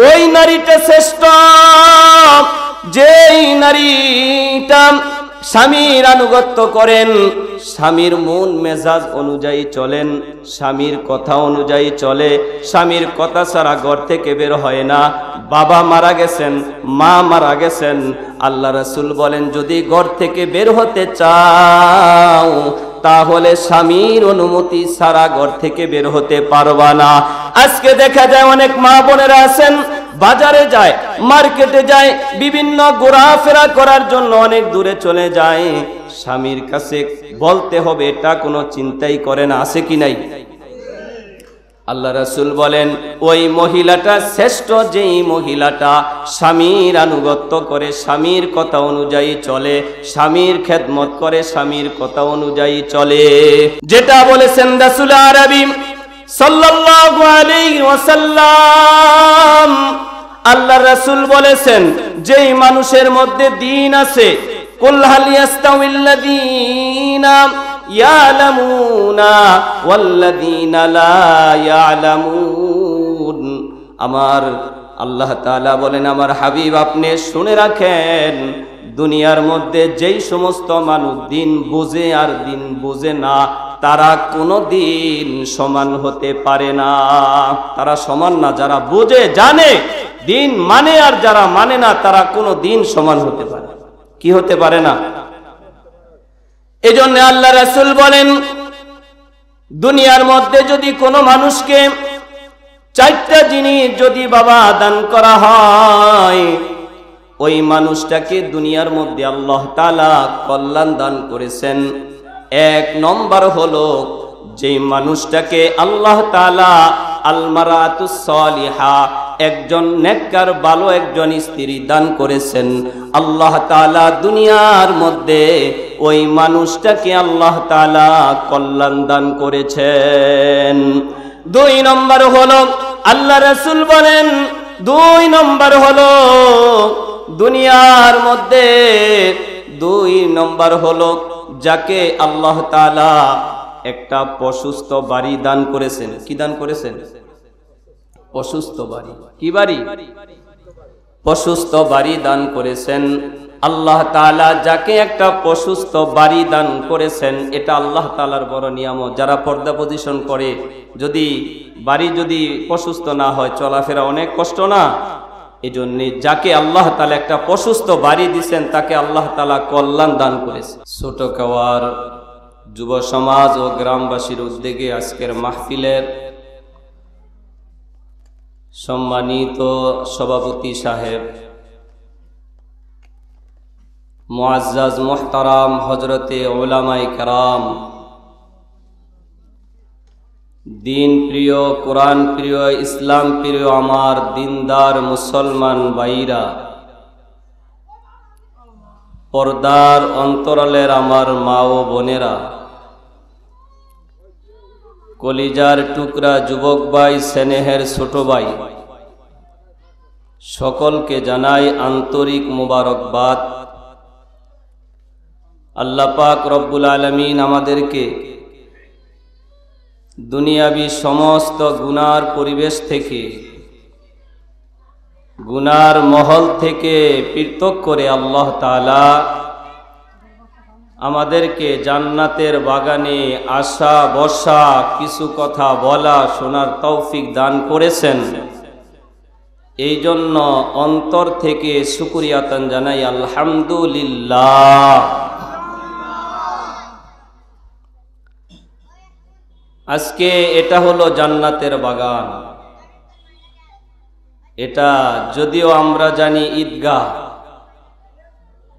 ওই নারীটা শ্রেষ্ঠ যেই নারীটা স্বামীর আনুগত্য করেন, স্বামীর মন মেজাজ অনুযায়ী চলেন, স্বামীর কথা অনুযায়ী চলে, স্বামীর কথা ছাড়া ঘর থেকে বের হয় না। বাবা মারা গেছেন, মা মারা গেছেন, আল্লাহ রাসূল বলেন যদি ঘর থেকে বের হতে চাও তাহলে স্বামীর অনুমতি ছাড়া ঘর থেকে বের হতে পারবা না। আজকে দেখা যায় অনেক মা বোনেরা আছেন বাজারে যায়, মার্কেটে যায়, বিভিন্ন ঘোরাফেরা করার জন্য অনেক দূরে চলে যায়, স্বামীর কাছে বলতে হবে এটা কোনো চিন্তাই করে না। আছে কি নাই? আল্লাহ রাসূল বলেন ওই মহিলাটা শ্রেষ্ঠ যেই মহিলাটা স্বামীর আনুগত্য করে, স্বামীর কথা অনুযায়ী চলে, স্বামীর খেদমত করে, স্বামীর কথা অনুযায়ী চলে। যেটা বলেছেন রাসূল আরবি সাল্লাল্লাহু আলাইহি ওয়াসাল্লাম, আল্লাহ রাসূল বলেছেন যেই মানুষের মধ্যে দ্বীন আছে, কুল হাল ইয়াস্তাউিল্লাযীনা ইয়ালামুনা ওয়াল্লাযীনা লা ইয়ালামুন। আমার আল্লাহ তাআলা বলেন আমার হাবিব আপনি শুনে রাখেন, দুনিয়ার মধ্যে যেই সমস্ত মানুষ দিন বুঝে আর দিন বুঝে না তারা কোনো দিন সমান হতে পারে না। তারা সমান না, যারা বুঝে জানে দিন মানে আর যারা মানে না তারা কোনো দিন সমান হতে পারে। কি হতে পারে না? এজন্য আল্লাহ রাসূল বলেন দুনিয়ার মধ্যে যদি কোনো মানুষকে চারটা জিনিস যদি বাবা দান করা হয়, ওই মানুষটাকে দুনিয়ার মধ্যে আল্লাহ তাআলা কল্যাণ দান করেছেন। এক নম্বর হলো যে মানুষটাকে আল্লাহ তাআলা আল মারাতুস সালিহা একজন নেককার ভালো একজন স্ত্রী দান করেছেন, আল্লাহ তাআলা দুনিয়ার মধ্যে ওই মানুষটাকে আল্লাহ তাআলা কল্যাণ দান করেছেন। দুই নম্বর হলো আল্লাহ রাসূল বলেন, দুই নম্বর হলো দুনিয়ার মধ্যে দুই নম্বর হলো যাকে আল্লাহ তাআলা একটা প্রশস্ত বাড়ি দান করেছেন। কি দান করেছেন? প্রশস্ত বাড়ি। কি বাড়ি? প্রশস্ত বাড়ি দান করেছেন। আল্লাহ তাআলা যাকে একটা প্রশস্ত বাড়ি দান করেছেন, এটা আল্লাহ তাআলার বড় নিয়ামত। যারা পর্দা পজিশন করে, যদি বাড়ি যদি প্রশস্ত না হয় চলাফেরা অনেক কষ্ট না? এজন্য যাকে আল্লাহ তাআলা একটা প্রশস্ত বাড়ি দিবেন তাকে আল্লাহ তাআলা কল্যাণ দান করেছে। ছোট কাওয়ার যুব সমাজ ও গ্রামবাসীর উদ্যোগে আজকের মাহফিলের সম্মানিত সভাপতি সাহেব মুআজ্জাজ মুহতারাম হযরতে উলামায়ে কেরাম, দিন প্রিয়, কোরআন প্রিয়, ইসলাম প্রিয় আমার দিনদার মুসলমান ভাইরা, পর্দার অন্তরালের আমার মা ও বোনেরা, কলিজার টুকরা যুবক ভাই, স্নেহের ছোট ভাই, সকলকে জানাই আন্তরিক মোবারকবাদ। আল্লাহ পাক রব্বুল আলামিন আমাদেরকে দুনিয়াবি সমস্ত গুনার পরিবেশ থেকে, গুনার মহল থেকে পৃথক করে আল্লাহ তাআলা আমাদেরকে জান্নাতের বাগানে আসা বসা, কিছু কথা বলা শোনার তৌফিক দান করেছেন। এই জন্য অন্তর থেকে শুকরিয়াতান জানাই আলহামদুলিল্লাহ। আজকে এটা হলো জান্নাতের বাগান। এটা যদিও আমরা জানি ঈদগাহ,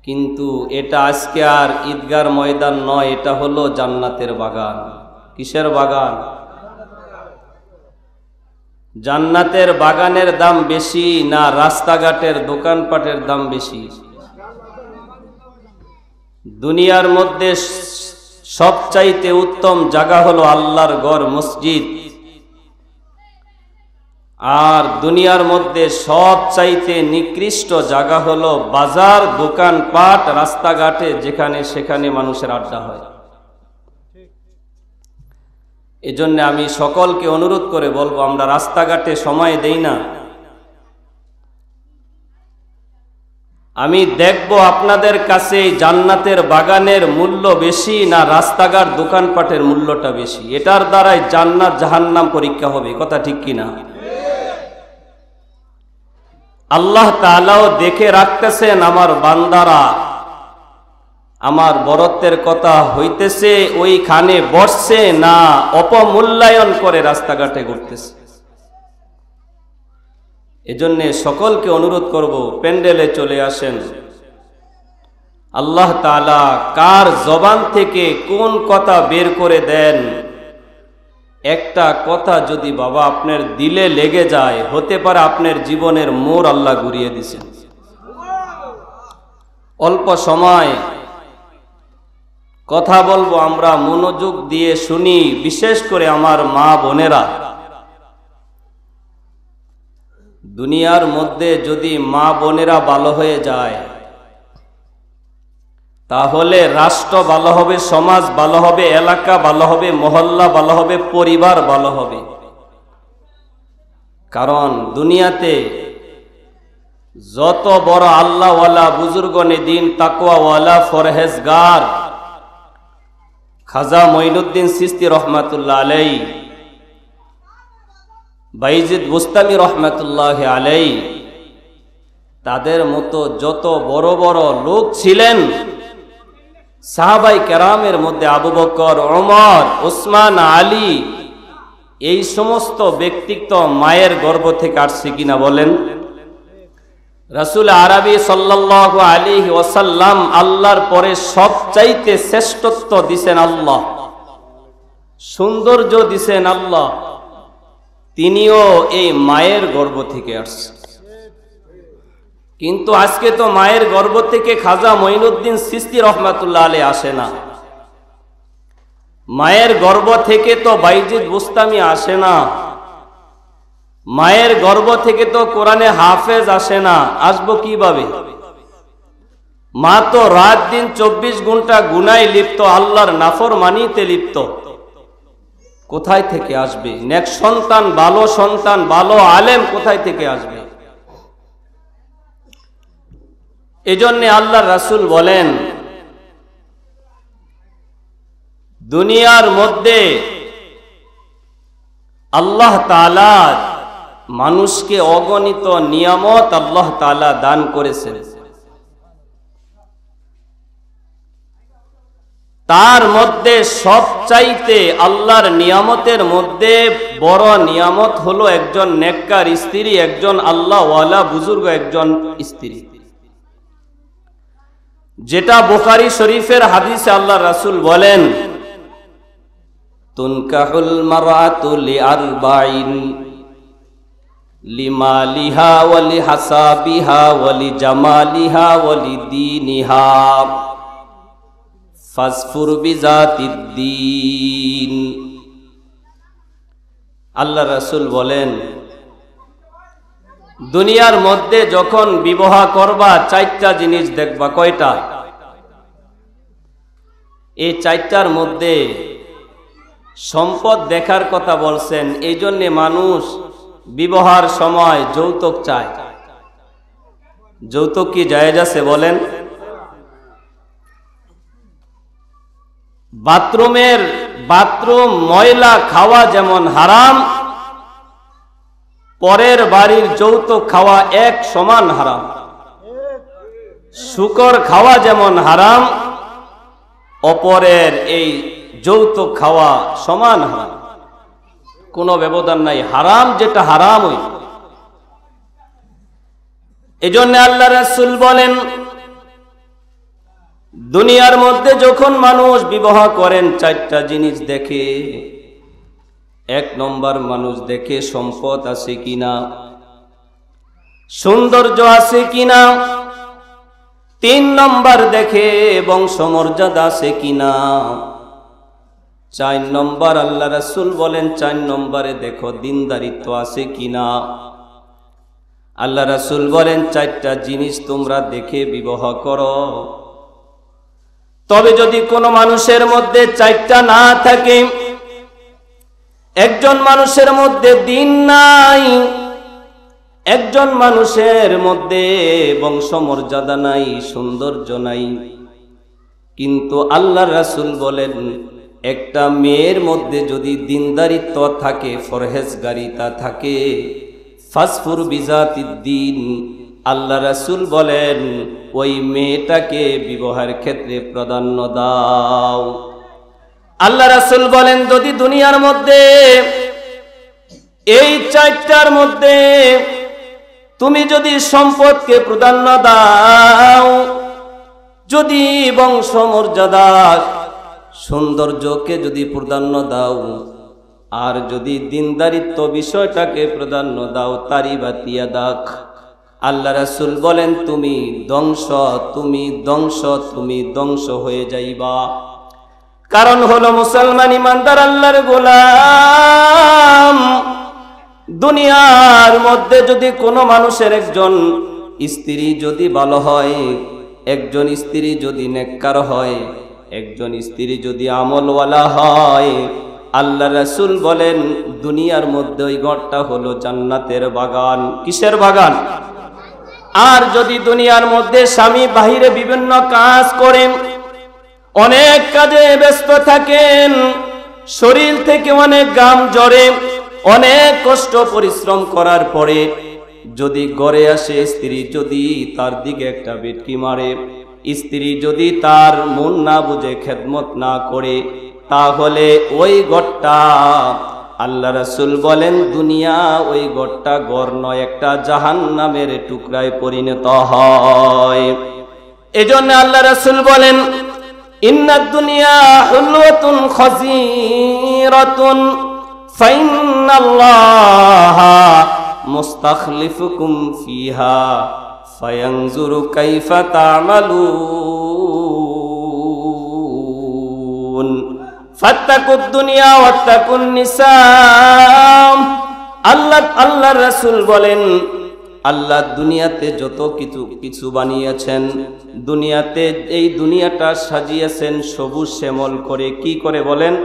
কিন্তু এটা আজকে আর ঈদগার ময়দান নয়, এটা হলো জান্নাতের বাগান। কিসের বাগান? জান্নাতের বাগানের দাম বেশি না রাস্তাঘাটের দোকানপাটের দাম বেশি? দুনিয়ার মধ্যে সবচাইতে উত্তম জায়গা হলো আল্লাহর ঘর, মসজিদ। আর দুনিয়ার মধ্যে সবচাইতে নিকৃষ্ট জায়গা হলো বাজার, দোকানপাট, রাস্তাঘাটে, যেখানে সেখানে মানুষের আড্ডা হয়। এজন্য আমি সকলকে অনুরোধ করে বলবো, আমরা রাস্তাঘাটে সময় দেই না, আমি দেখব আপনাদের কাছে জান্নাতের বাগানের মূল্য বেশি না রাস্তাঘাট দোকানপাটের মূল্যটা বেশি। এটার দ্বারাই জান্নাত জাহান্নাম পরীক্ষা হবে। কথা ঠিক কিনা? আল্লাহ তাআলাও দেখে রাখতেছেন আমার বান্দারা আমার বরত্বের কথা হইতেছে ওইখানে বসছে না অপমূল্যায়ন করে রাস্তাঘাটে ঘুরতেছে। এজন্য সকলকে অনুরোধ করব, প্যান্ডেলে চলে আসেন। আল্লাহ তাআলা কার জবান থেকে কোন কথা বের করে দেন, একটা কথা যদি বাবা আপনার দিলে লেগে যায়, হতে পারে আপনার জীবনের মোড় আল্লাহ ঘুরিয়ে দিয়েছেন। অল্প সময় কথা বলবো, আমরা মনোযোগ দিয়ে শুনি। বিশেষ করে আমার মা বোনেরা, দুনিয়ার মধ্যে যদি মা বোনেরা ভালো হয়ে যায় তাহলে রাষ্ট্র ভালো হবে, সমাজ ভালো হবে, এলাকা ভালো হবে, মহল্লা ভালো হবে, পরিবার ভালো হবে। কারণ দুনিয়াতে যত বড় আল্লাহওয়ালা বুজুর্গনে দিন তাকওয়াওয়ালা ফরহেজগার খাজা মঈনুদ্দিন চিশতি রহমাতুল্লাহ আলাইহি, বাইজিদ বুস্তামি রহমাতুল্লাহ আলাইহি, তাদের মতো যত বড় বড় লোক ছিলেন সাহাবাই কেরামের মধ্যে আবু বকর, ওমর, ওসমান, আলী, এই সমস্ত ব্যক্তিত্ব মায়ের গর্ভ থেকে আসছে কিনা বলেন? রাসূল আরবি সাল্লাল্লাহু আলাইহি ওয়াসাল্লাম আল্লাহর পরে সবচাইতে শ্রেষ্ঠত্ব দিছেন আল্লাহ, সৌন্দর্য দিছেন আল্লাহ, তিনিও এই মায়ের গর্ভ থেকে আসছেন। কিন্তু আজকে তো মায়ের গর্ভ থেকে খাজা মঈনুদ্দিন চিশতি রহমাতুল্লাহ আলাইহি আসে না, মায়ের গর্ভ থেকে তো বাইজিদ বুস্তামি আসে না, মায়ের গর্ভ থেকে তো কোরআনে হাফেজ আসে না। আসবো কিভাবে? মা তো রাত দিন 24 ঘন্টা গুনায় লিপ্ত, আল্লাহর নাফরমানিতে লিপ্ত। কোথায় থেকে আসবে নেক সন্তান, ভালো আলেম কোথায় থেকে আসবে? এজন্য আল্লাহর রাসূল বলেন, দুনিয়ার মধ্যে আল্লাহ তাআলা মানুষকে অগণিত নিয়ামত আল্লাহ তাআলা দান করেছেন। তার মধ্যে সবচাইতে আল্লাহর নিয়ামতের মধ্যে বড় নিয়ামত হলো একজন নেককার স্ত্রী, একজন আল্লাহওয়ালা বুজুর্গ একজন স্ত্রী। যেটা বুখারী শরীফের হাদিসে আল্লাহ রাসূল বলেন, তুনকাহুল মারআতু লিআরবাইন লিমালিহা ওয়া লিহাসাবিহা ওয়া লিজামালিহা ওয়া লিদীনিহা ফাসফুর বিজাতিদ্দীন। আল্লাহ রাসূল বলেন, দুনিয়ার মধ্যে যখন বিবাহ করবা 4টা জিনিস দেখবা। কয়টা? এই 4টার মধ্যে সম্পদ দেখার কথা বলছেন। এই জন্যে মানুষ বিবাহের সময় যৌতুক চায়। যৌতুক কি জায়েজ আছে বলেন? বাথরুম ময়লা খাওয়া যেমন হারাম, পরের বাড়ির যৌতুক খাওয়া এক সমান হারাম। শুকর খাওয়া যেমন হারাম, অপরের এই যৌতুক খাওয়া সমান হারাম, কোনো ব্যবধান নাই। হারাম যেটা হারামই। এজন্য আল্লাহ রাসূল বলেন, দুনিয়ার মধ্যে যখন মানুষ বিবাহ করেন 4টা জিনিস দেখে। 1 নম্বর মানুষ দেখে সম্পদ আছে কিনা, সৌন্দর্য আছে কিনা। 3 নম্বর দেখে বংশমর্যাদা আছে কিনা। 4 নম্বর আল্লাহ রাসূল বলেন 4 নম্বরে দেখো দিনদারিত্ব আছে কিনা। আল্লাহ রাসূল বলেন 4টা জিনিস তোমরা দেখে বিবাহ করো। তবে যদি কোনো মানুষের মধ্যে 4টা না থাকে, একজন মানুষের মধ্যে দিন নাই, একজন মানুষের মধ্যে বংশমর্যাদা নাই, সৌন্দর্য নাই, কিন্তু আল্লাহ রাসূল বলেন একটা মেয়ের মধ্যে যদি দিনদারিত্ব থাকে, ফরহেজগারিতা থাকে, ফাসফুর বিজাতিদ্দিন, আল্লাহ রাসূল বলেন ওই মেয়েটাকে বিবাহের ক্ষেত্রে প্রাধান্য দাও। আল্লাহ রাসূল বলেন যদি দুনিয়ার মধ্যে এই চারটার মধ্যে তুমি যদি সম্পদকে প্রাধান্য দাও, যদি বংশমর্যাদা সৌন্দর্যকে যদি প্রাধান্য দাও, আর যদি দিনদারিত্ব বিষয়টাকে প্রাধান্য দাও, তারি বাতিয়া দাক, আল্লাহ রাসূল বলেন তুমি ধ্বংস হয়ে যাইবা। কারণ হলো মুসলমান ইমানদার আল্লাহর গোলাম, দুনিয়ার মধ্যে যদি কোনো মানুষের একজন স্ত্রী যদি ভালো হয়, একজন স্ত্রী যদি নেককার হয়, একজন স্ত্রী যদি আমলওয়ালা হয়, আল্লাহ রাসূল বলেন দুনিয়ার মধ্যে ওই ঘরটা হলো জান্নাতের বাগান। কিসের বাগান? আর যদি দুনিয়ার মধ্যে স্বামী বাহিরে বিভিন্ন কাজ করেন, অনেক কাজে ব্যস্ত থাকেন, শরীর থেকে অনেক ঘাম ঝরে, অনেক কষ্ট পরিশ্রম করার পরে যদি ঘরে আসে, স্ত্রী যদি তার দিকে একটা বেটকি মারে, স্ত্রী যদি তার মন না বুঝে খেদমত না করে, তাহলে ওই ঘরটা আল্লাহ রাসূল বলেন দুনিয়া ওই ঘরটা ঘর নয়, একটা জাহান্নামের টুকরায় পরিণত হয়। এজন্য আল্লাহ রাসূল বলেন ইন্নাদ দুনিয়া হুলওয়াতুন খাসীরাতুন ফাইন্নাল্লাহা মুস্তাখলিফুকুম ফিহা ফায়ানজুরু কাইফা তা'মালুন ফাত্তাকুদ দুনিয়া ওয়াত্তাকুন নিসা। আল্লাহ রাসূল বলেন আল্লাহ দুনিয়াতে যত কিছু বানিয়েছেন, দুনিয়াতে এই দুনিয়াটা সাজিয়েছেন সবুজ শ্যামল করে। কি করে বলেন?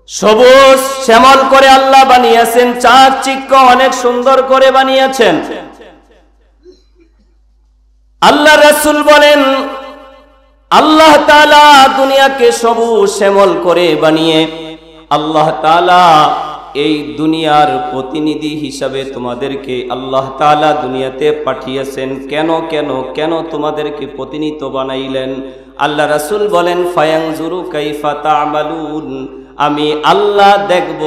সবুজ শ্যামল করে আল্লাহ বানিয়েছেন, চাকচিক্য অনেক সুন্দর করে বানিয়েছেন। আল্লাহ রাসূল বলেন আল্লাহ তাআলা দুনিয়াকে সবুজ শ্যামল করে বানিয়ে আল্লাহ তাআলা এই দুনিয়ার প্রতিনিধি হিসাবে তোমাদেরকে আল্লাহ তাআলা দুনিয়াতে পাঠিয়েছেন। কেন তোমাদেরকে প্রতিনিধি বানাইলেন? আল্লাহ রাসূল বলেন ফায়ানজুরু কাইফা তা'মালুন, আমি আল্লাহ দেখব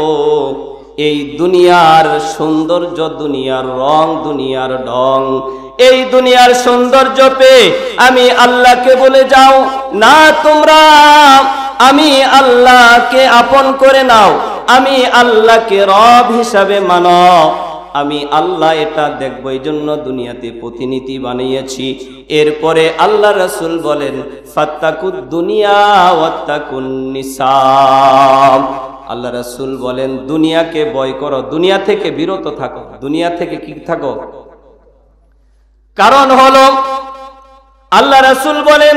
এই দুনিয়ার সৌন্দর্য, দুনিয়ার রং, দুনিয়ার ঢং, এই দুনিয়ার সৌন্দর্য পেয়ে আমি আল্লাহকে বলে যাও না তোমরা আমি আল্লাহকে আপন করে নাও, আমি আল্লাহকে রব হিসাবে মানো। আমি আল্লাহ এটা দেখবো, এই জন্য দুনিয়াতে প্রতিনিধি বানিয়েছি। এরপরে আল্লাহ রাসূল বলেন ফাত্তাকুদ দুনিয়া ওয়াত্তাকুন নিসা। আল্লাহ রাসূল বলেন দুনিয়াকে ভয় করো, দুনিয়া থেকে বিরত থাকো। দুনিয়া থেকে কি থাকো? কারণ হলো আল্লাহ রাসূল বলেন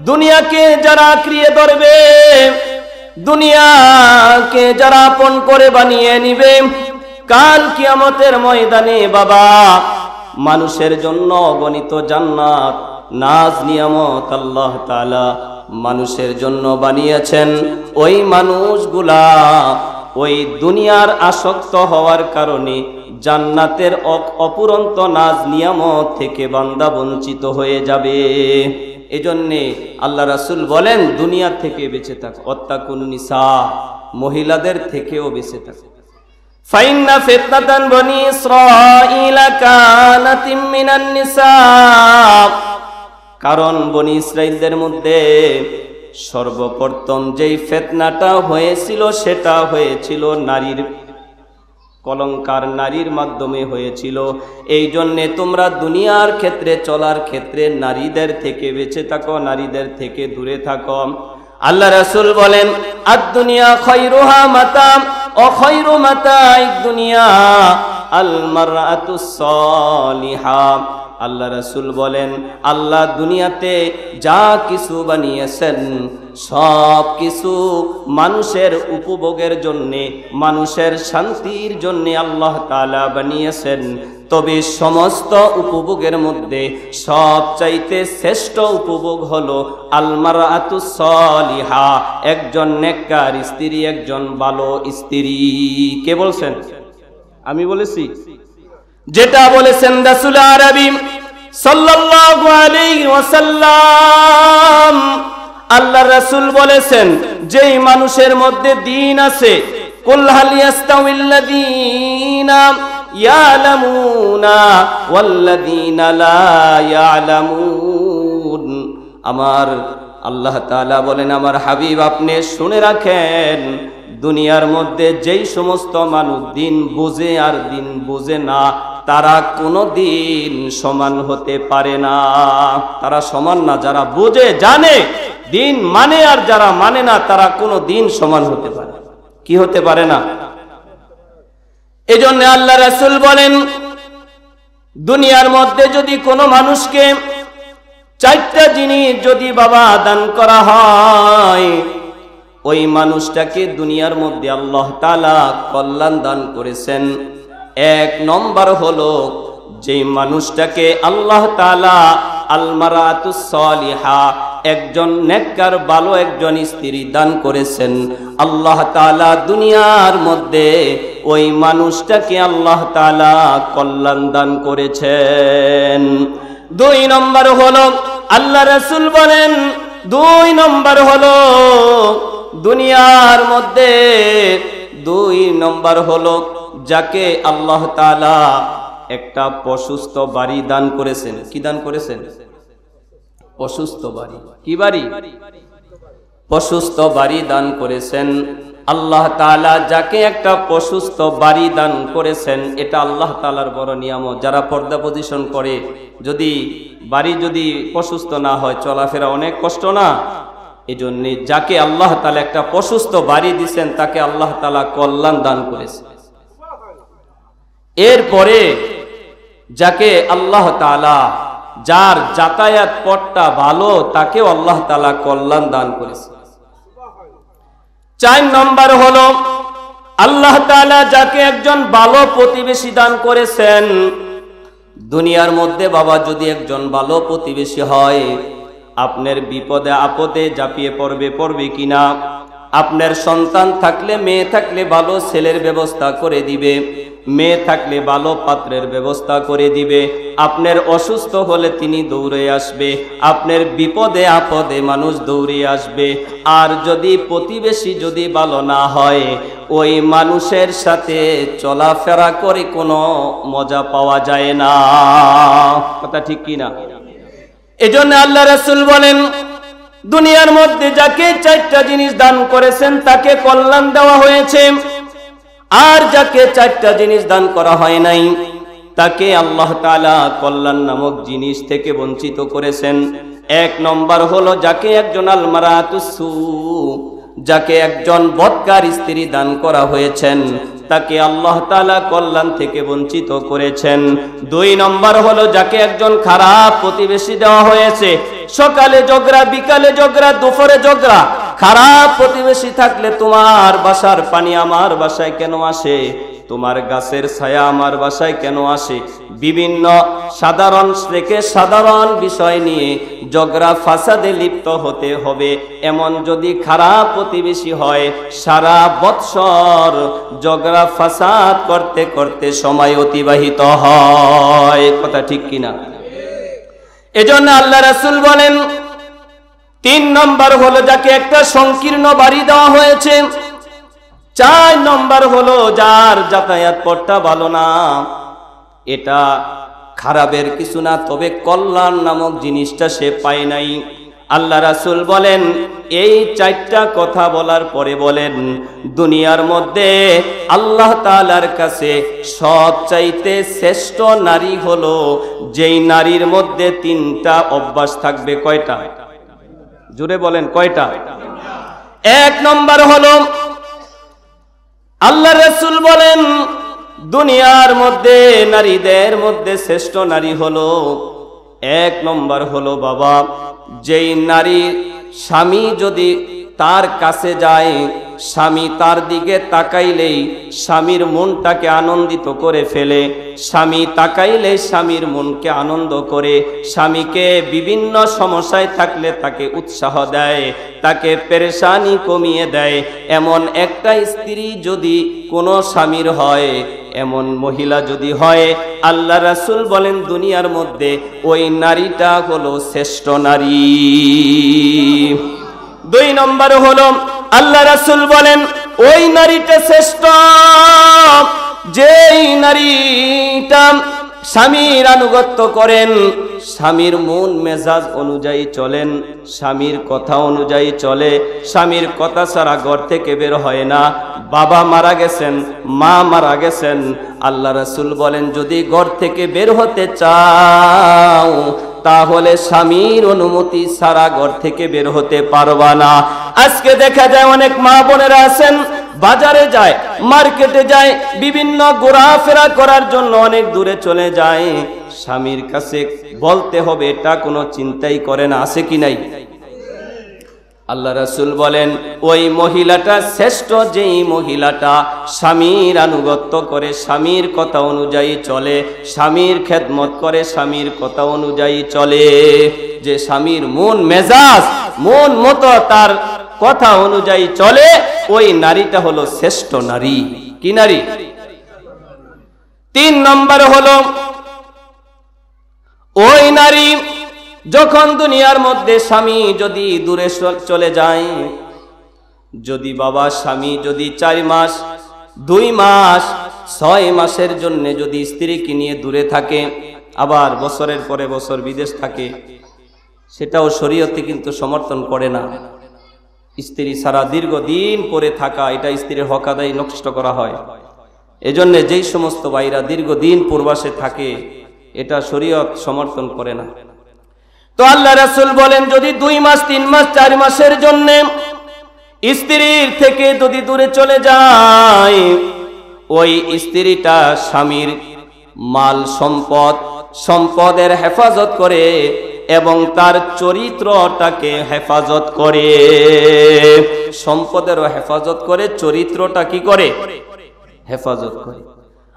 দুনিয়াকে যারা আঁকড়িয়ে ধরবে, দুনিয়াকে যারা আপন করে বানিয়ে নিবে, কাল কিয়ামতের ময়দানে বাবা মানুষের জন্য অগণিত জান্নাত, নাজ নিয়ামত আল্লাহ তাআলা মানুষের জন্য বানিয়েছেন। ওই মানুষগুলা ওই দুনিয়ার আসক্ত হওয়ার কারণে জান্নাতের অপুরন্ত নাজ নিয়ামত থেকে বান্দা বঞ্চিত হয়ে যাবে। এজন্যে আল্লাহ রাসূল বলেন দুনিয়া থেকে বেঁচে থাকো, ওয়াত্তাকুন নিসা, মহিলাদের থেকেও বেঁচে থাকো। ফাইন্না ফিতনাতান বনি ইসরাঈলা কানাতিম মিনান নিসা, কারণ বনি ইসরাইলদের মধ্যে সর্বপ্রথম যেই ফিতনাটা হয়েছিল সেটা হয়েছিল নারীর কলঙ্কার, নারীর মাধ্যমে হয়েছিল। এই জন্যে তোমরা দুনিয়ার ক্ষেত্রে চলার ক্ষেত্রে নারীদের থেকে বেঁচে থাকো, নারীদের থেকে দূরে থাকো। আল্লাহ রাসূল বলেন আদ দুনিয়া খায়রুহা মাতা ও খায়রু মাতা'id দুনিয়া আল মারআতুস সালিহা। আল্লাহ রাসূল বলেন, আল্লাহ দুনিয়াতে যা কিছু বানিয়েছেন সব কিছু মানুষের উপভোগের জন্যে, মানুষের শান্তির জন্যে আল্লাহ তাআলা বানিয়েছেন। তবে সমস্ত উপভোগের মধ্যে সবচাইতে শ্রেষ্ঠ উপভোগ হলো আল মারআতুস সালিহা, একজন নেককার স্ত্রী, একজন ভালো স্ত্রী। কে বলছেন? আমি বলেছি? যেটা বলেছেন রাসূল আরবি সাল্লাল্লাহু আলাইহি ওয়াসাল্লাম। আল্লাহ রাসূল বলেছেন, যেই মানুষের মধ্যে দ্বীন আছে, কুল হাল ইয়াস্তাউিল্লাযীনা ইয়ালামুনা ওয়াল্লাযীনা লা ইয়ালামুন। আমার আল্লাহ তাআলা বলেন, আমার হাবিব আপনি শুনে রাখেন, দুনিয়ার মধ্যে যেই সমস্ত মানুষ দিন বুঝে আর দিন বুঝে না, তারা কোনো দিন সমান হতে পারে না। তারা সমান না। যারা বুঝে জানে দিন মানে আর যারা মানে না, তারা কোনো দিন সমান হতে পারে। কি হতে পারে না? এজন্য আল্লাহ রাসূল বলেন, দুনিয়ার মধ্যে যদি কোনো মানুষকে চারটা জিনিস যদি বাবা দান করা হয়, ওই মানুষটাকে দুনিয়ার মধ্যে আল্লাহ তাআলা কল্যাণ দান করেছেন। এক নম্বর হলো, যেই মানুষটাকে আল্লাহ তাআলা আল মারআতুস সালিহা, একজন নেককার ভালো একজন স্ত্রী দান করেছেন, আল্লাহ তাআলা দুনিয়ার মধ্যে ওই মানুষটাকে আল্লাহ তাআলা কল্যাণ দান করেছেন। দুই নম্বর হলো, আল্লাহ রাসূল বলেন, দুই নম্বর হলো দুনিয়ার মধ্যে দুই নম্বর হলো যাকে আল্লাহ তাআলা একটা প্রশস্ত বাড়ি দান করেছেন। কি দান করেছেন? প্রশস্ত বাড়ি। কি বাড়ি? প্রশস্ত বাড়ি দান করেছেন। আল্লাহ তাআলা যাকে একটা প্রশস্ত বাড়ি দান করেছেন, এটা আল্লাহ তাআলার বড় নিয়ামত। যারা পর্দা পজিশন করে, যদি বাড়ি যদি প্রশস্ত না হয়, চলাফেরা অনেক কষ্ট না? এজন্য যাকে আল্লাহ তাআলা একটা প্রশস্ত বাড়ি দিয়েছেন, তাকে আল্লাহ তাআলা কল্যাণ দান করেছেন। এরপরে যাকে আল্লাহ তাআলা, যার যাতায়াত পথটা ভালো, তাকেও আল্লাহ তাআলা কল্যাণ দান করেছেন। চার নম্বর হলো, আল্লাহ তাআলা যাকে একজন ভালো প্রতিবেশী দান করেছেন। দুনিয়ার মধ্যে বাবা যদি একজন ভালো প্রতিবেশী হয়, আপনার বিপদে আপদে ঝাঁপিয়ে পড়বে কিনা? আপনার সন্তান থাকলে, মেয়ে থাকলে ভালো ছেলের ব্যবস্থা করে দিবে, মেয়ে থাকলে ভালো পাত্রের ব্যবস্থা করে দিবে। আপনার অসুস্থ হলে তিনি দৌড়ে আসবে, আপনার বিপদে আপদে মানুষ দৌড়ে আসবে। আর যদি প্রতিবেশী যদি ভালো না হয়, ওই মানুষের সাথে চলাফেরা করে কোনো মজা পাওয়া যায় না। কথা ঠিক কি না? এজন্য আল্লাহ রাসূল বলেন, দুনিয়ার মধ্যে যাকে চারটা জিনিস দান করেছেন, তাকে কল্যাণ দেওয়া হয়েছে। আর যাকে চারটা জিনিস দান করা হয় নাই, তাকে আল্লাহ তাআলা কল্যাণ নামক জিনিস থেকে বঞ্চিত করেছেন। এক নম্বর হলো, যাকে একজন আল মারআতুস সু, যাকে একজন বদকার স্ত্রী দান করা হয়েছেন, তাকে আল্লাহ তাআলা কল্যাণ থেকে বঞ্চিত করেছেন। দুই নম্বর হলো, যাকে একজন খারাপ প্রতিবেশী দেওয়া হয়েছে, সকালে ঝগড়া, বিকালে ঝগড়া, দুপুরে ঝগড়া। খারাপ প্রতিবেশী থাকলে তোমার বাসার পানি আমার বাসায় কেন আসে? তোমার গাছের ছায়া আমার বাসায় কেন আসে? বিভিন্ন সাধারণ থেকে সাধারণ বিষয় নিয়ে ঝগড়া ফাসাদে লিপ্ত হতে হবে। এমন যদি খারাপ প্রতিবেশী হয়, সারা বৎসর ঝগড়া ফাসাদ করতে করতে সময় অতিবাহিত হয়। কথা ঠিক কিনা? এজন্য আল্লাহ রাসূল বলেন, তিন নম্বর হলো যাকে একটা সংকীর্ণ বাড়ি দেওয়া হয়েছে। চার নম্বর হলো যার যাতায়াত পথটা ভালো না। এটা খারাপের কিছু না, তবে কল্যাণ নামক জিনিসটা সে পায় নাই। আল্লাহ রাসূল বলেন, এই চারটা কথা বলার পরে বলেন, দুনিয়ার মধ্যে আল্লাহ তাআলার কাছে সবচাইতে শ্রেষ্ঠ নারী হলো যেই নারীর মধ্যে তিনটা অভ্যাস থাকবে। কয়টা? জোরে বলেন, কয়টা? এক নম্বর হলো, আল্লাহ রাসূল বলেন, দুনিয়ার মধ্যে নারীদের মধ্যে শ্রেষ্ঠ নারী হলো, এক নম্বর হলো বাবা, যেই নারী স্বামী যদি তার কাছে যায়, স্বামী তার দিকে তাকাইলেই স্বামীর মনটাকে আনন্দিত করে ফেলে, স্বামী তাকাইলে স্বামীর মনকে আনন্দ করে, স্বামীকে বিভিন্ন সমস্যায় থাকলে তাকে উৎসাহ দেয়, তাকে পেরেশানি কমিয়ে দেয়, এমন একটা স্ত্রী যদি কোনো স্বামীর হয়, এমন মহিলা যদি হয়, আল্লাহ রাসূল বলেন দুনিয়ার মধ্যে ওই নারীটা হলো শ্রেষ্ঠ নারী। দুই নম্বর হলো আল্লাহ রাসূল বলেন ওই নারীটা শ্রেষ্ঠ যেই নারীটা স্বামীর আনুগত্য করেন, স্বামীর মন মেজাজ অনুযায়ী চলেন, স্বামীর কথা অনুযায়ী চলে, স্বামীর কথা ছাড়া ঘর থেকে বের হয় না। বাবা মারা গেছেন, মা মারা গেছেন, আল্লাহ রাসূল বলেন যদি ঘর থেকে বের হতে চাও তাহলে স্বামীর অনুমতি ছাড়া ঘর থেকে বের হতে পারবা না। আজকে দেখা যায় অনেক মা বোনেরা আছেন বাজারে যায়, মার্কেটে যায়, বিভিন্ন ঘোরাফেরা করার জন্য অনেক দূরে চলে যায়, স্বামীর কাছে বলতে হবে এটা কোনো চিন্তাই করে না, আছে কি নাই? আল্লাহ রাসূল বলেন ওই মহিলাটা শ্রেষ্ঠ যেই মহিলাটা স্বামীর আনুগত্য করে, স্বামীর কথা অনুযায়ী চলে, স্বামীর খেদমত করে, স্বামীর কথা অনুযায়ী চলে, যে স্বামীর মন মেজাজ মন মতো তার কথা অনুযায়ী চলে, ওই নারীটা হলো শ্রেষ্ঠ নারী। কি নারী? তিন নম্বর হলো ওই নারী যখন দুনিয়ার মধ্যে স্বামী যদি দূরে চলে যায়, যদি বাবা স্বামী যদি 4 মাস 2 মাস 6 মাসের জন্য যদি স্ত্রীকে নিয়ে দূরে থাকে, আবার বছরের পরে বছর বিদেশ থাকে, সেটাও শরীয়তে কিন্তু সমর্থন করে না। স্ত্রী সারা দীর্ঘদিন পরে থাকা, এটা স্ত্রীর হক আদায় নষ্ট করা হয়। এজন্য যেই সমস্ত ভাইরা দীর্ঘদিন প্রবাসে থাকে, এটা শরীয়ত সমর্থন করে না। তো আল্লাহ রাসূল বলেন যদি 2 মাস 3 মাস 4 মাসের জন্য স্ত্রীর থেকে যদি দূরে চলে যায়, ওই স্ত্রীটা স্বামীর মাল সম্পদের হেফাজত করে এবং তার চরিত্রটাকে হেফাজত করে, সম্পদেরও হেফাজত করে, চরিত্রটা কি করে? হেফাজত করে।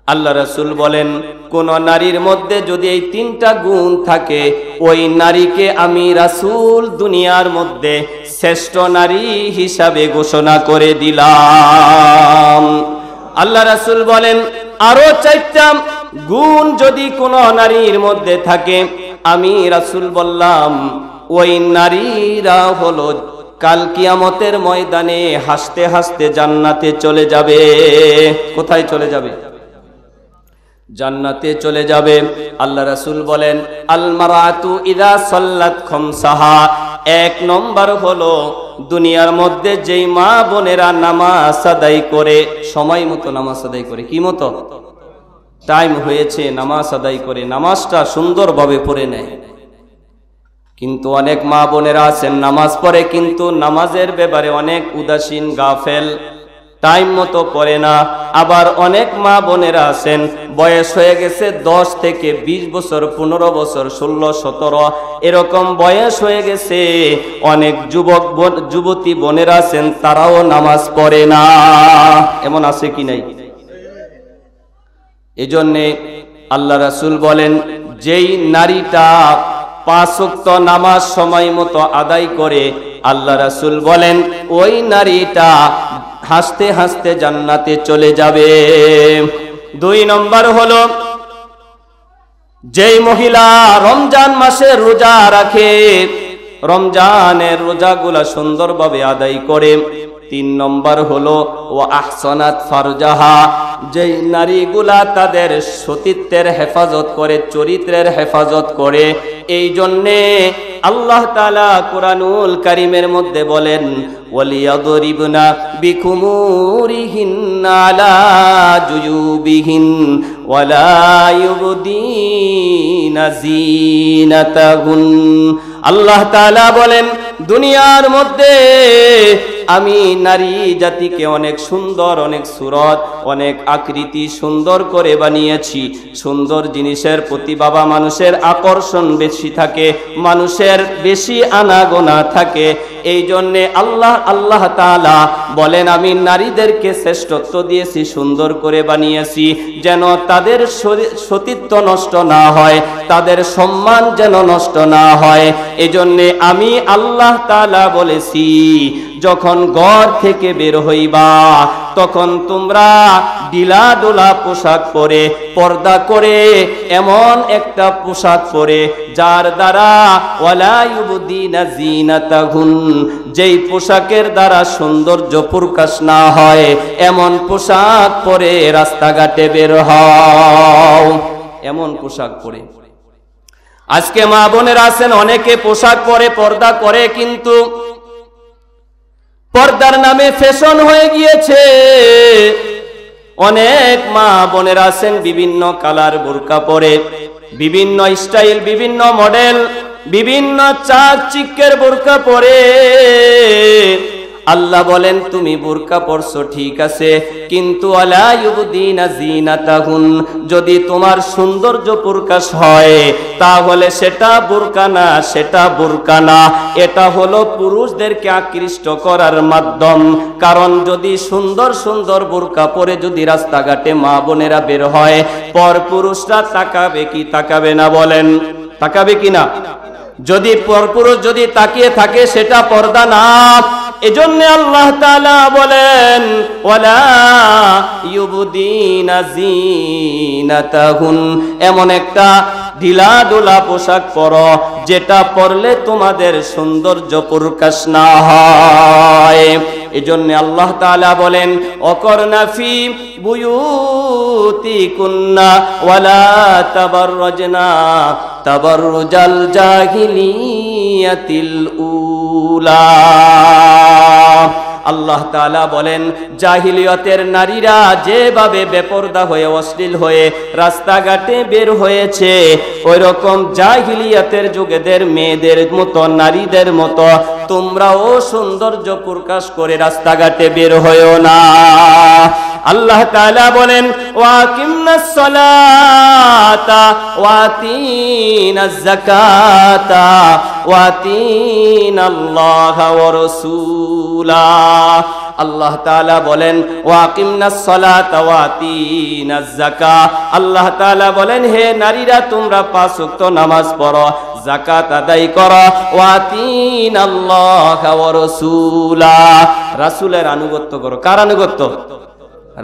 আল্লাহ রাসূল বলেন কোন নারীর মধ্যে যদি এই 3টা গুণ থাকে, ওই নারীকে আমি রাসূল দুনিয়ার মধ্যে শ্রেষ্ঠ নারী হিসাবে ঘোষণা করে দিলাম। আল্লাহ রাসূল বলেন আরো 4টা গুণ যদি কোন নারীর মধ্যে থাকে, আমি রাসূল বললাম ওই নারীরা হলো কাল কিয়ামতের ময়দানে হাসতে হাসতে জান্নাতে চলে যাবে। কোথায় চলে যাবে? জান্নাতে চলে যাবে। আল্লাহ রাসূল বলেন আল মারাতু ইযা সাল্লাত খামসাহা, 1 নম্বর হলো দুনিয়ার মধ্যে যেই মা বোনেরা নামাজ আদায় করে, সময় মতো নামাজ আদায় করে, কি মতো? টাইম হয়েছে নামাজ আদায় করে, নামাজটা সুন্দরভাবে পড়ে নেয়। কিন্তু অনেক মা বোনেরা আছেন নামাজ পড়ে কিন্তু নামাজের ব্যাপারে অনেক উদাসীন, গাফেল, টাইম মতো পড়ে না। আবার অনেক মা বোনেরা আছেন বয়স হয়ে গেছে 10 থেকে 20 বছর, 15 বছর, 16, 17 এরকম বয়স হয়ে গেছে, অনেক যুবতী বোনেরা আছেন তারাও নামাজ পড়ে না। এমন আছে কি নাই? এজন্যে আল্লাহ রাসূল বলেন যেই নারীটা 5 ওয়াক্ত নামাজ সময় মতো আদায় করে, আল্লাহ রাসূল বলেন ওই নারীটা হাসতে হাসতে জান্নাতে চলে যাবে। 2 নম্বর হলো যেই মহিলা রমজান মাসে রোজা রাখে, রমজানের রোজাগুলা সুন্দরভাবে আদায় করে। 3 নম্বর হলো ওয়া আহসানাত ফারজাহা, যেই নারীগুলা তাদের সতীত্বের হেফাজত করে, চরিত্রের হেফাজত করে। এই জন্যে আল্লাহ তাআলা কুরআনুল কারীমের মধ্যে বলেন ওয়ালিয়াদরিবনা বিখুমুরিহিন্না আলা জুয়ুবিহিন ওয়ালা ইউবদিনা জিনাতাহুন। আল্লাহ তাআলা বলেন দুনিয়ার মধ্যে আমি নারী জাতিকে অনেক সুন্দর, অনেক সুরত, অনেক আকৃতি সুন্দর করে বানিয়েছি। সুন্দর জিনিসের প্রতি বাবা মানুষের আকর্ষণ বেশি থাকে, মানুষের বেশি আনাগোনা থাকে। এই জন্যে আল্লাহ তাআলা বলেন আমি নারীদেরকে শ্রেষ্ঠত্ব দিয়েছি, সুন্দর করে বানিয়েছি, যেন তাদের সতীত্ব নষ্ট না হয়, তাদের সম্মান যেন নষ্ট না হয়। এজন্যে আমি আল্লাহ তাআলা বলেছি যখন ঘর থেকে বের হইবা তখন তোমরা ঢিলা ঢোলা পোশাক পরে, পর্দা করে, এমন একটা পোশাক পরে যার দ্বারা ওয়ালা ইউবদিনা জিনাতাহুন, যেই পোশাকের দ্বারা সৌন্দর্য প্রকাশ না হয়, এমন পোশাক পরে রাস্তাঘাটে বের হও। এমন পোশাক পরে আজকে মা বোনেরা আছেন অনেকে পোশাক পরে, পর্দা করে, কিন্তু পর্দার নামে ফ্যাশন হয়ে গিয়েছে। অনেক মা বোনেরা আছেন বিভিন্ন কালার বোরকা পরে, বিভিন্ন স্টাইল, বিভিন্ন মডেল, বিভিন্ন চাকচিক্যের বোরকা পরে। আল্লাহ বলেন তুমি বোরকা পরছো ঠিক আছে, কিন্তু আলা ইউবদিনা জিনাতাহুন, যদি তোমার সৌন্দর্য প্রকাশ হয় তাহলে সেটা বোরকা না, সেটা বোরকা না, এটা হলো পুরুষদেরকে আকৃষ্ট করার মাধ্যম। কারণ যদি সুন্দর সুন্দর বোরকা পরে যদি রাস্তাঘাটে মা বোনেরা বের হয়, পর পুরুষরা তাকাবে কি তাকাবে না বলেন? তাকাবে কি না? যদি পরপুরুষ যদি তাকিয়ে থাকে সেটা পর্দা না। এজন্য আল্লাহ তাআলা বলেন ওয়ালা ইউবদিনা জিনাতাহুন, এমন একটা ঢিলা ঢোলা পোশাক পরো যেটা পরলে তোমাদের সৌন্দর্য প্রকাশ না হয়। এজন্য আল্লাহ তাআলা বলেন অকরনা ফি বুয়ুতিকুন্না ওয়ালা তাবাররাজনা তাবাররুজাল জাহিলিয়াতিল উলা। আল্লাহ তাআলা বলেন জাহিলিয়তের নারীরা যেভাবে বেপরদা হয়ে, অশ্লীল হয়ে রাস্তাঘাটে বের হয়েছে, ওই রকম জাহিলিয়তের যুগেদের মেয়েদের মতো, নারীদের মতো তোমরাও সৌন্দর্য প্রকাশ করে রাস্তাঘাটে বের হয়েও না। আল্লাহ তাআলা বলেন ওয়াকিমনাস সালাতা ওয়াতিনাজ যাকাতা ওয়াতিনাল্লাহা ওয়া রাসূলা। আল্লাহ তাআলা বলেন ওয়াকিমনাস সালাতা ওয়াতিনাজ যাকা, আল্লাহ তাআলা বলেন হে নারীরা তোমরা 5 ওয়াক্ত নামাজ পড়ো, যাকাত আদায় করো, ওয়াতিনাল্লাহা ওয়া রাসূলা, রাসূলের আনুগত্য করো। কার আনুগত্য?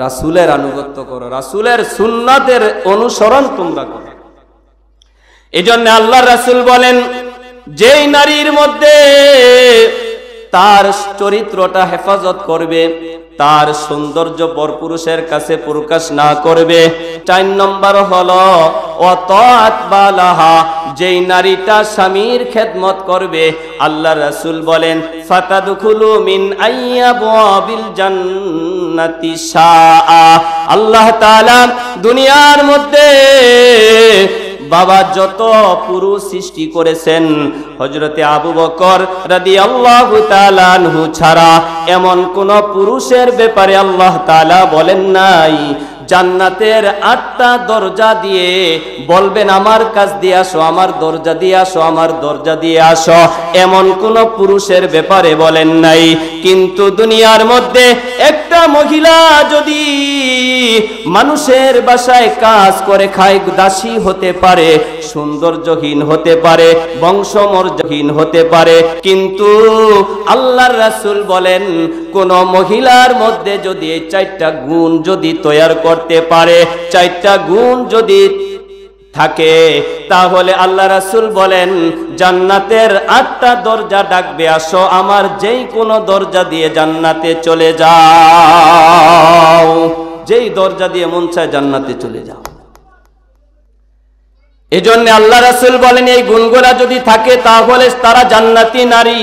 রাসূলের আনুগত্য করো, রাসূলের সুন্নাতের অনুসরণ তোমরা করো। এজন্য আল্লাহর রাসূল বলেন যেই নারীর মধ্যে তার চরিত্রটা হেফাজত করবে, তার সৌন্দর্য পরপুরুষের কাছে প্রকাশ না করবে। 4 নম্বর হলো ওয়াতাআত বালাহা, যেই নারীটা স্বামীর খেদমত করবে, আল্লাহ রাসূল বলেন ফাতাদখুলু মিন আইয়াবিল জান্নাতি শাআ। আল্লাহ তাআলা দুনিয়ার মধ্যে বাবা যত পুরুষ সৃষ্টি করেছেন, হযরতে আবু বকর রাদিয়াল্লাহু তাআলা আনহু ছাড়া এমন কোন পুরুষের ব্যাপারে আল্লাহ তাআলা বলেন নাই জান্নাতের 8টা দরজা দিয়ে বলবেন আমার কাছ দিয়ে আসো, আমার দরজা দিয়ে আসো, আমার দরজা দিয়ে আসো, এমন কোন পুরুষের ব্যাপারে বলেন নাই। কিন্তু দুনিয়ার মধ্যে একটা মহিলা যদি মানুষের বাসায় কাজ করে খায়, দাসী হতে পারে, সৌন্দর্যহীন হতে পারে, বংশমর্যাদাহীন হতে পারে, কিন্তু আল্লাহর রাসূল বলেন কোন মহিলার মধ্যে যদি এই 4টা গুণ যদি তৈরি করতে পারে, 4টা গুণ যদি থাকে, তাহলে আল্লাহ রাসূল বলেন জান্নাতের 8টা দরজা ডাকবে আসো, আমার যেই কোনো দরজা দিয়ে জান্নাতে চলে যাও, যেই দরজা দিয়ে মন চায় জান্নাতে চলে যাও। এজন্য আল্লাহ রাসূল বলেন এই গুণগুলা যদি থাকে তাহলে তারা জান্নাতি নারী।